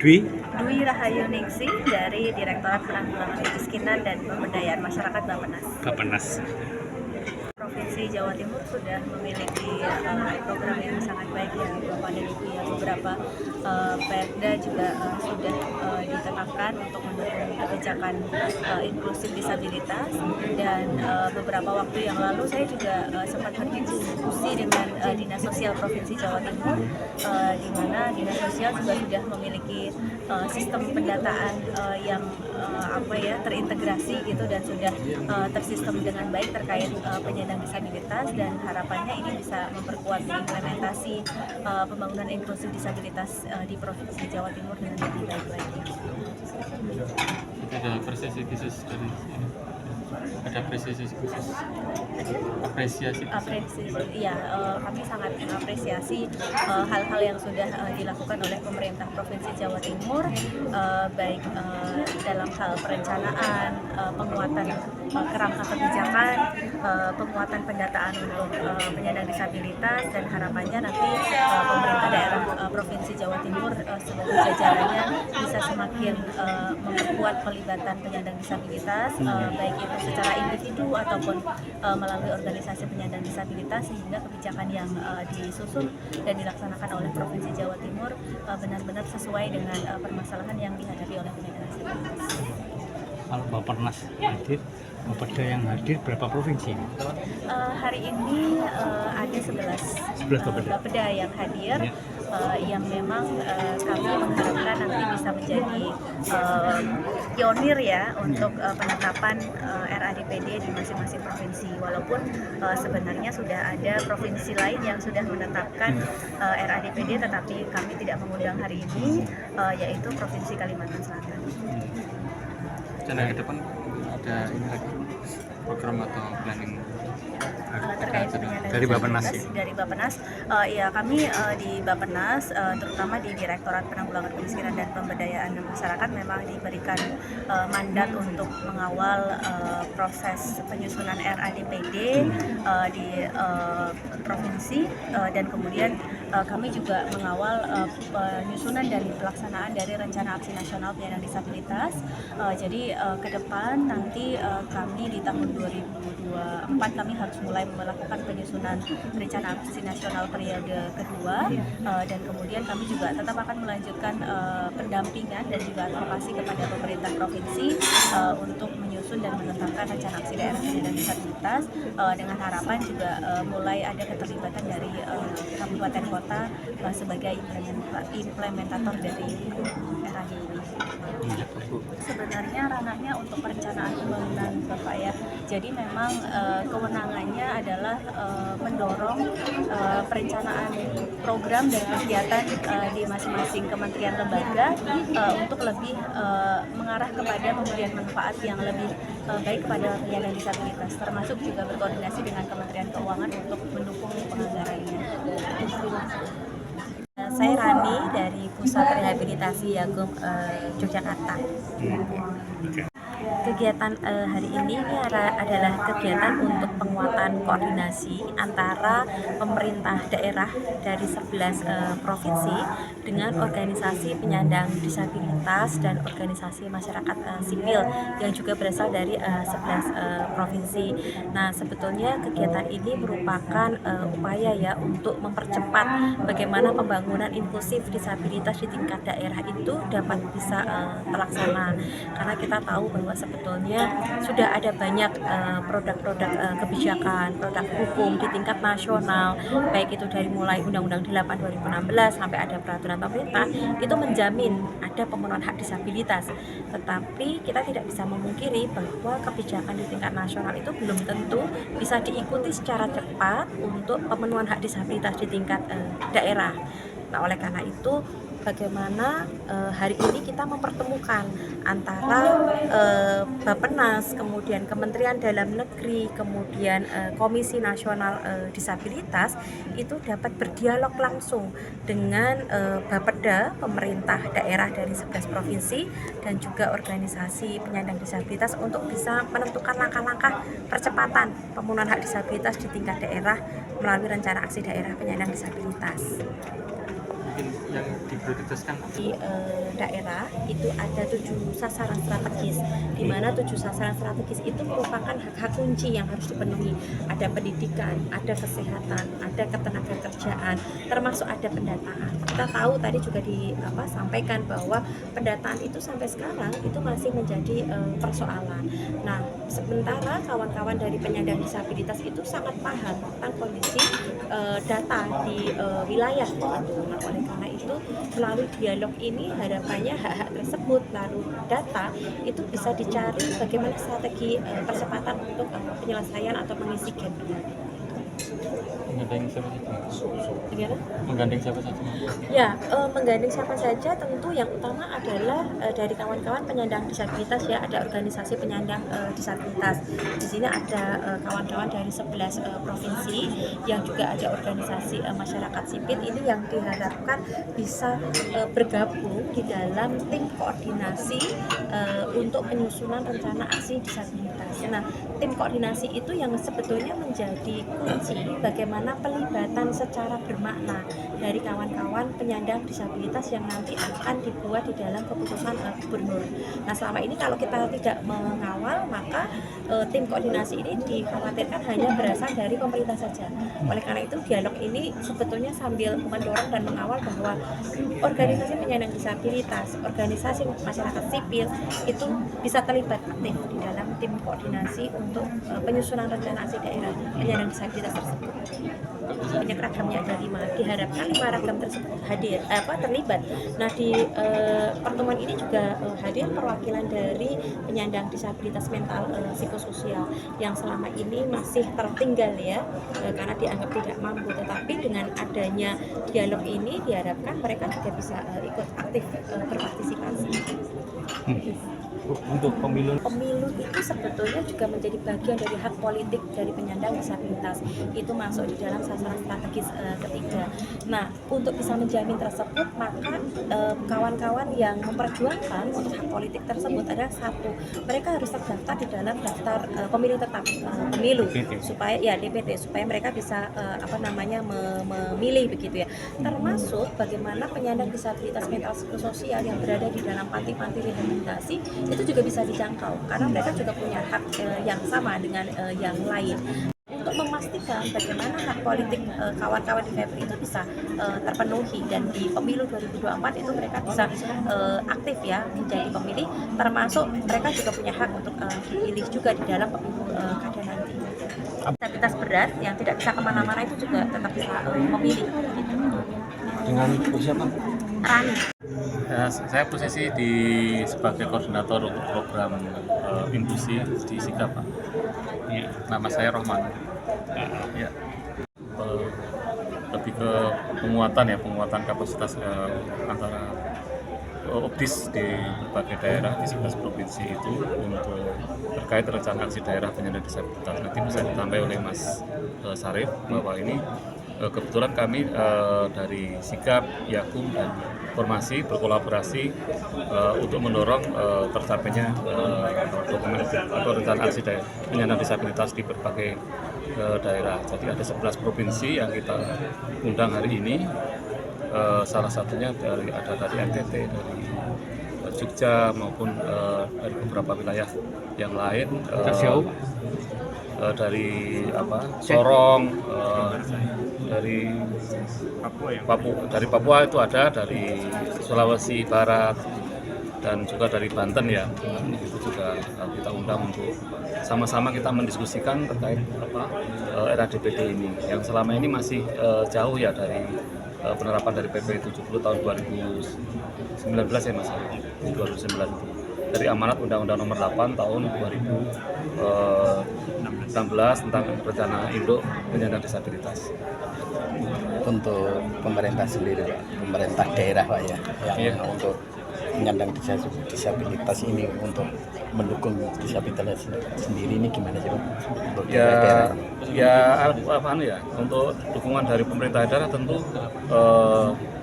Dwi Rahayu Ningsih dari Direktorat Penanggulangan Kemiskinan dan Pemberdayaan Masyarakat Bappenas. Provinsi Jawa Timur sudah memiliki program yang sangat baik ya Bapak dan Ibu ya. Beberapa Perda juga sudah ditetapkan untuk mendukung kebijakan inklusif disabilitas, dan beberapa waktu yang lalu saya juga sempat berdiskusi dengan Dinas Sosial Provinsi Jawa Timur, di mana Dinas Sosial juga sudah memiliki sistem pendataan yang terintegrasi gitu, dan sudah tersistem dengan baik terkait penyandang disabilitas, dan harapannya ini bisa memperkuat implementasi pembangunan inklusif disabilitas di Provinsi Jawa Timur dengan lebih baik lagi. Ada apresiasi khusus dari ini. Ada apresiasi khusus. Iya, kami sangat mengapresiasi hal-hal yang sudah dilakukan oleh pemerintah Provinsi Jawa Timur, baik dalam hal perencanaan, penguatan kerangka kebijakan, penguatan pendataan untuk penyandang disabilitas, dan harapannya nanti pemerintah daerah Provinsi Jawa Timur seluruh jajarannya bisa semakin memperkuat pelibatan penyandang disabilitas, baik itu secara individu ataupun melalui organisasi penyandang disabilitas, sehingga kebijakan yang disusun dan dilaksanakan oleh Provinsi Jawa Timur benar-benar sesuai dengan permasalahan yang dihadapi oleh penyandang disabilitas. Kalau Bappenas hadir, Bapeda yang hadir berapa provinsi? Hari ini ada 11 Bapeda yang hadir, yang memang kami mengharapkan nanti bisa menjadi pionir ya untuk penetapan RADPD di masing-masing provinsi. Walaupun sebenarnya sudah ada provinsi lain yang sudah menetapkan RADPD, tetapi kami tidak mengundang hari ini, yaitu Provinsi Kalimantan Selatan. Rencana ke depan ada ini lagi program atau planning terkait dari Bappenas ya? Dari Bappenas, ya kami di Bappenas, terutama di Direktorat Penanggulangan Kemiskinan dan Pemberdayaan Masyarakat, memang diberikan mandat untuk mengawal proses penyusunan RADPD di provinsi, dan kemudian kami juga mengawal penyusunan dan pelaksanaan dari Rencana Aksi Nasional Penyandang Disabilitas. Jadi ke depan nanti kami di tahun 2024 kami harus mulai melakukan penyusunan Rencana Aksi Nasional periode kedua, dan kemudian kami juga tetap akan melanjutkan pendampingan dan juga advokasi kepada pemerintah provinsi untuk menyusun dan menetapkan Rencana Aksi Daerah Penyandang Disabilitas, dengan harapan juga mulai ada keterlibatan dari kabupaten kota sebagai implementator dari RAD ini. Sebenarnya ranahnya untuk perencanaan pembangunan Bapak ya. Jadi memang kewenangannya adalah mendorong perencanaan program dan kegiatan di masing-masing kementerian lembaga untuk lebih mengarah kepada pemberian manfaat yang lebih baik kepada penyandang disabilitas, termasuk juga berkoordinasi dengan Kementerian Keuangan untuk mendukung penganggarannya. Saya Rani dari Pusat Rehabilitasi Yakum Yogyakarta. Kegiatan hari ini adalah kegiatan untuk penguatan koordinasi antara pemerintah daerah dari 11 provinsi dengan organisasi penyandang disabilitas dan organisasi masyarakat sipil yang juga berasal dari 11 provinsi. Nah, sebetulnya kegiatan ini merupakan upaya ya untuk mempercepat bagaimana pembangunan inklusif disabilitas di tingkat daerah itu dapat bisa terlaksana, karena kita tahu bahwa sebetulnya sudah ada banyak produk-produk kebijakan, produk hukum di tingkat nasional, baik itu dari mulai Undang-Undang 8 2016 sampai ada peraturan pemerintah, itu menjamin ada pemenuhan hak disabilitas. Tetapi kita tidak bisa memungkiri bahwa kebijakan di tingkat nasional itu belum tentu bisa diikuti secara cepat untuk pemenuhan hak disabilitas di tingkat daerah. Nah, oleh karena itu bagaimana hari ini kita mempertemukan antara Bappenas, kemudian Kementerian Dalam Negeri, kemudian Komisi Nasional Disabilitas itu dapat berdialog langsung dengan Bapeda, pemerintah daerah dari 11 provinsi, dan juga organisasi penyandang disabilitas untuk bisa menentukan langkah-langkah percepatan pemenuhan hak disabilitas di tingkat daerah melalui Rencana Aksi Daerah Penyandang Disabilitas. yang diprioritaskan? Di daerah itu ada 7 sasaran strategis, di mana 7 sasaran strategis itu merupakan hak-hak kunci yang harus dipenuhi. Ada pendidikan, ada kesehatan, ada ketenagakerjaan, termasuk ada pendataan. Kita tahu tadi juga disampaikan bahwa pendataan itu sampai sekarang itu masih menjadi persoalan. Nah, sementara kawan-kawan dari penyandang disabilitas itu sangat paham tentang kondisi data di wilayah gitu. Nah, oleh karena itu melalui dialog ini harapannya hak-hak tersebut lalu data itu bisa dicari bagaimana strategi percepatan untuk penyelesaian atau mengisi gap. Menggandeng siapa saja? Gimana? Menggandeng siapa saja? Ya, menggandeng siapa saja tentu yang utama adalah dari kawan-kawan penyandang disabilitas ya, ada organisasi penyandang disabilitas. Di sini ada kawan-kawan dari 11 provinsi yang juga ada organisasi masyarakat sipil ini yang diharapkan bisa bergabung di dalam tim koordinasi untuk penyusunan rencana aksi disabilitas. Nah, tim koordinasi itu yang sebetulnya menjadi kunci bagaimana pelibatan secara bermakna dari kawan-kawan penyandang disabilitas yang nanti akan dibuat di dalam keputusan gubernur. Nah, selama ini kalau kita tidak mengawal, maka tim koordinasi ini dikhawatirkan hanya berasal dari pemerintah saja. Oleh karena itu, dialog ini sebetulnya sambil mendorong dan mengawal bahwa organisasi penyandang disabilitas, organisasi masyarakat sipil itu bisa terlibat aktif di dalam tim koordinasi untuk penyusunan rencana aksi daerah penyandang disabilitas tersebut. Banyak ragamnya ada 5, diharapkan 5 ragam tersebut terlibat. Nah, di pertemuan ini juga hadir perwakilan dari penyandang disabilitas mental psikososial yang selama ini masih tertinggal ya, karena dianggap tidak mampu, tetapi dengan adanya dialog ini diharapkan mereka juga bisa ikut aktif berpartisipasi. Untuk pemilu itu sebetulnya juga menjadi bagian dari hak politik dari penyandang disabilitas, itu masuk di dalam sasaran strategis ketiga. Nah, untuk bisa menjamin tersebut, maka kawan-kawan yang memperjuangkan untuk hak politik tersebut adalah satu, mereka harus terdaftar di dalam daftar pemilih tetap pemilu supaya ya DPT, supaya mereka bisa memilih begitu ya. Termasuk bagaimana penyandang disabilitas mental psikososial yang berada di dalam panti-panti rehabilitasi itu juga bisa dijangkau karena mereka juga punya hak yang sama dengan yang lain. Untuk memastikan bagaimana hak politik kawan-kawan difabel itu bisa terpenuhi dan di pemilu 2024 itu mereka bisa aktif ya menjadi pemilih, termasuk mereka juga punya hak untuk dipilih juga di dalam pemilu kada nanti. Disabilitas berat yang tidak bisa kemana-mana itu juga tetap bisa memilih gitu. dengan siapa? Rani. Saya posisi sebagai koordinator untuk program inklusi di Sigap, Pak. Ya, nama saya Rohman. Ya. Lebih ke penguatan kapasitas antara OPDIS di berbagai daerah di 11 provinsi itu untuk terkait rencana aksi daerah penyandang disabilitas. Nanti bisa ditambah oleh Mas Sarif bahwa ini kebetulan kami dari Sigap, Yakum, dan Formasi berkolaborasi untuk mendorong tercapainya dokumen atau rencana aksi daerah penyandang disabilitas di berbagai daerah. Jadi ada 11 provinsi yang kita undang hari ini. Salah satunya dari NTT, dari Jogja maupun dari beberapa wilayah yang lain, dari Sorong, dari Papua itu ada, dari Sulawesi Barat, dan juga dari Banten ya. Itu juga kita undang untuk sama-sama kita mendiskusikan terkait era DPD ini yang selama ini masih jauh ya dari penerapan dari PP 70 tahun 2019 ya Mas, 2019 itu dari amanat Undang-Undang Nomor 8 tahun 2016 tentang rencana induk penyandang disabilitas. Untuk pemerintah sendiri, Pak, pemerintah daerah, Pak ya, yang untuk penyandang disabilitas ini untuk mendukung disabilitas sendiri ini gimana sih, Pak? Untuk dukungan dari pemerintah daerah tentu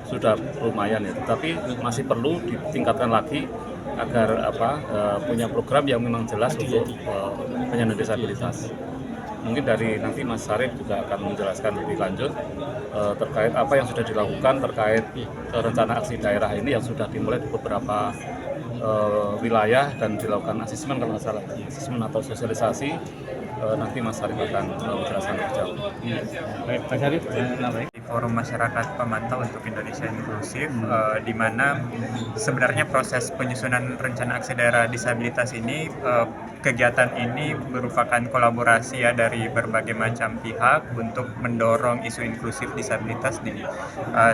sudah lumayan ya, tapi masih perlu ditingkatkan lagi agar punya program yang memang jelas untuk penyandang disabilitas. mungkin dari nanti Mas Sarif juga akan menjelaskan lebih lanjut terkait apa yang sudah dilakukan terkait rencana aksi daerah ini yang sudah dimulai di beberapa wilayah dan dilakukan asesmen kalau nggak salah, asesmen atau sosialisasi. Nanti Mas Sarif akan menjelaskan lebih jauh. Baik, Pak Syarif, Di Forum Masyarakat Pemantau untuk Indonesia Inklusif, di mana sebenarnya proses penyusunan rencana aksi daerah disabilitas ini, kegiatan ini merupakan kolaborasi ya dari berbagai macam pihak untuk mendorong isu inklusif disabilitas di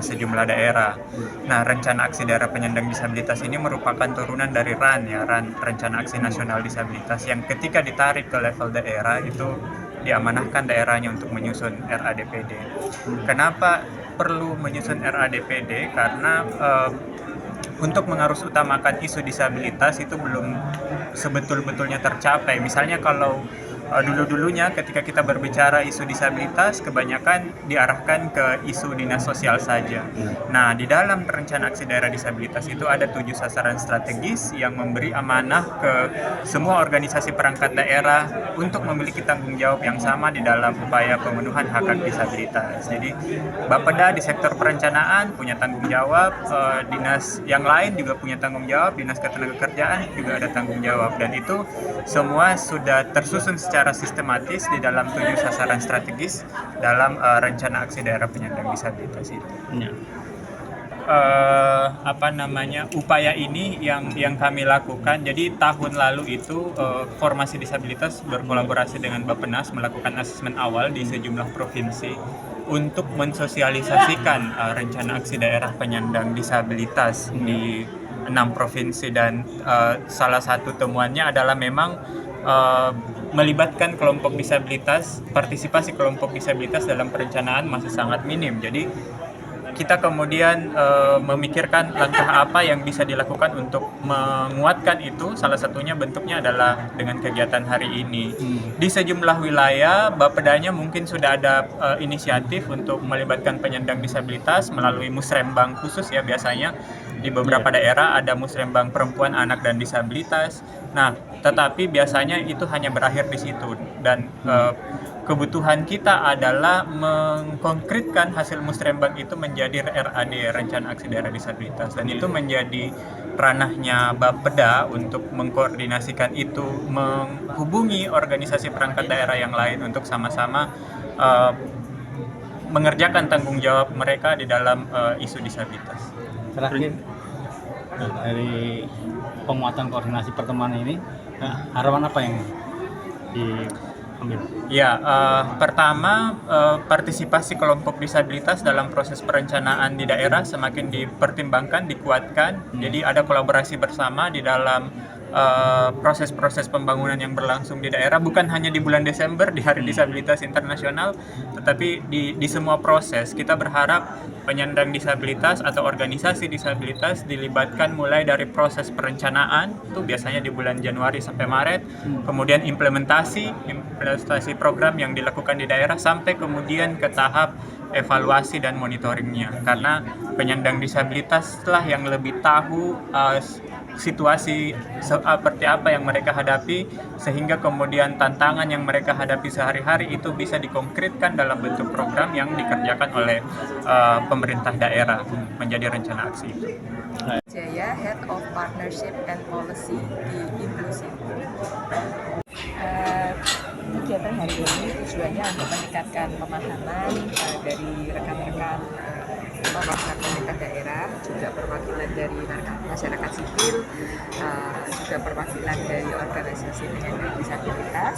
sejumlah daerah. Nah, rencana aksi daerah penyandang disabilitas ini merupakan turunan dari RAN, Rencana Aksi Nasional Disabilitas, yang ketika ditarik ke level daerah itu diamanahkan daerahnya untuk menyusun RADPD. Kenapa perlu menyusun RADPD? Karena untuk mengarusutamakan isu disabilitas itu belum sebetul-betulnya tercapai. Misalnya kalau dulu-dulunya ketika kita berbicara isu disabilitas kebanyakan diarahkan ke isu dinas sosial saja. Nah, di dalam rencana aksi daerah disabilitas itu ada 7 sasaran strategis yang memberi amanah ke semua organisasi perangkat daerah untuk memiliki tanggung jawab yang sama di dalam upaya pemenuhan hak-hak disabilitas. Jadi Bapeda di sektor perencanaan punya tanggung jawab, dinas yang lain juga punya tanggung jawab, dinas ketenagakerjaan juga ada tanggung jawab, dan itu semua sudah tersusun secara sistematis di dalam 7 sasaran strategis dalam rencana aksi daerah penyandang disabilitas itu. Ya. Upaya ini yang kami lakukan. Jadi tahun lalu itu Formasi Disabilitas berkolaborasi dengan Bappenas melakukan asesmen awal di sejumlah provinsi untuk mensosialisasikan rencana aksi daerah penyandang disabilitas di 6 provinsi, dan salah satu temuannya adalah memang melibatkan kelompok disabilitas, partisipasi kelompok disabilitas dalam perencanaan masih sangat minim. Jadi kita kemudian memikirkan langkah apa yang bisa dilakukan untuk menguatkan itu. Salah satunya bentuknya adalah dengan kegiatan hari ini. Di sejumlah wilayah, Bapedanya mungkin sudah ada inisiatif untuk melibatkan penyandang disabilitas melalui musrembang khusus ya. Biasanya di beberapa daerah ada musrembang perempuan, anak, dan disabilitas. Nah, tetapi biasanya itu hanya berakhir di situ, dan kebutuhan kita adalah mengkonkretkan hasil musrembang itu menjadi RAD, Rencana Aksi Daerah Disabilitas, dan itu menjadi ranahnya Bapeda untuk mengkoordinasikan itu, menghubungi organisasi perangkat daerah yang lain untuk sama-sama mengerjakan tanggung jawab mereka di dalam isu disabilitas. Terakhir, dari penguatan koordinasi pertemuan ini, harapan apa yang diambil? Ya, pertama partisipasi kelompok disabilitas dalam proses perencanaan di daerah semakin dipertimbangkan, dikuatkan. Jadi ada kolaborasi bersama di dalam proses-proses pembangunan yang berlangsung di daerah, bukan hanya di bulan Desember di Hari Disabilitas Internasional, tetapi di semua proses. Kita berharap penyandang disabilitas atau organisasi disabilitas dilibatkan mulai dari proses perencanaan, itu biasanya di bulan Januari sampai Maret, kemudian implementasi program yang dilakukan di daerah, sampai kemudian ke tahap evaluasi dan monitoringnya. Karena penyandang disabilitas lah yang lebih tahu situasi seperti apa yang mereka hadapi, sehingga kemudian tantangan yang mereka hadapi sehari-hari itu bisa dikonkretkan dalam bentuk program yang dikerjakan oleh pemerintah daerah menjadi rencana aksi itu. Jaya, Head of Partnership and Policy di Inklusi. Kegiatan hari ini tujuannya untuk meningkatkan pemahaman dari rekan-rekan perwakilan pemerintah daerah, juga perwakilan dari masyarakat sipil, juga perwakilan dari organisasi penyandang disabilitas,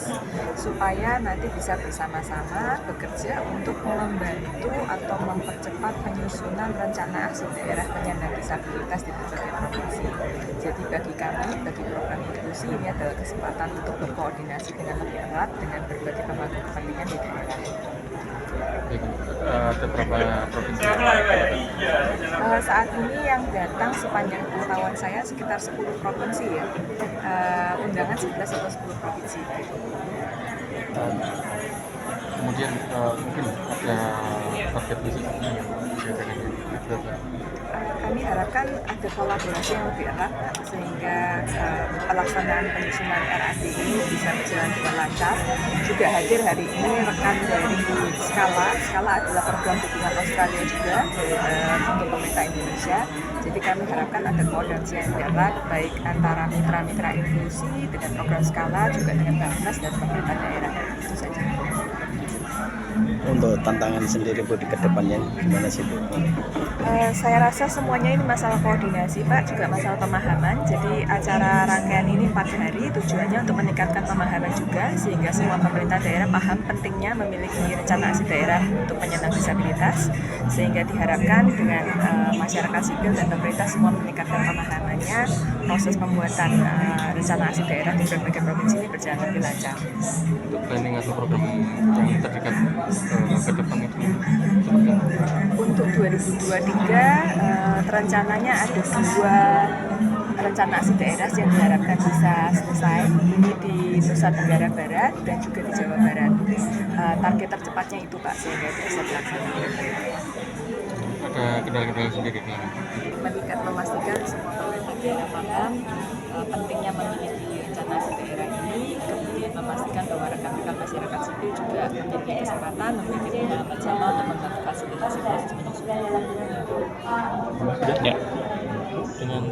supaya nanti bisa bersama-sama bekerja untuk membantu atau mempercepat penyusunan rencana aksi daerah penyandang disabilitas di berbagai provinsi. Jadi bagi kami, bagi program inklusi, ini adalah kesempatan untuk berkoordinasi dengan lebih erat dengan berbagai pemangku kepentingan di daerah. Ada berapa provinsi? Saat ini yang datang sepanjang pengetahuan saya sekitar 10 provinsi ya. Undangan 11 atau 10 provinsi. Kemudian mungkin ada target khusus yang bisa Kami harapkan ada kolaborasi yang lebih erat sehingga pelaksanaan penyusunan RAD ini bisa berjalan dengan lancar. Juga hadir hari ini rekan dari Skala. Skala adalah program dukungan Australia juga untuk pemerintah Indonesia. Jadi kami harapkan ada koordinasi yang erat baik antara mitra-mitra inklusi dengan program Skala juga dengan Bappenas dan pemerintah daerah. Itu saja. Untuk tantangan sendiri Bu di kedepannya gimana sih Bu? Saya rasa semuanya ini masalah koordinasi Pak, juga masalah pemahaman. Jadi acara rangkaian ini 4 hari tujuannya untuk meningkatkan pemahaman juga sehingga semua pemerintah daerah paham pentingnya memiliki rencana aksi daerah untuk penyandang disabilitas, sehingga diharapkan dengan masyarakat sipil dan pemerintah semua meningkatkan pemahamannya, proses pembuatan rencana aksi daerah di berbagai provinsi ini berjalan lebih lancar. Untuk planning atau program yang terdekat ke depan itu seperti apa? Untuk 2023 rencananya ada 2 rencana aksi daerah yang diharapkan bisa selesai. Ini di Nusa Tenggara Barat dan juga di Jawa Barat. Target tercepatnya itu Pak, sehingga itu bisa dilaksanakan. Ada kendala-kendala sendiri kan? Meningkat memastikan semua pemerintah daerah paham pentingnya memiliki rencana aksi daerah ini, kemudian memastikan bahwa rekan-rekan masyarakat sipil juga memiliki kesempatan, memiliki pengalaman sama untuk membantu fasilitasi proses penyusunan. Ya. Dengan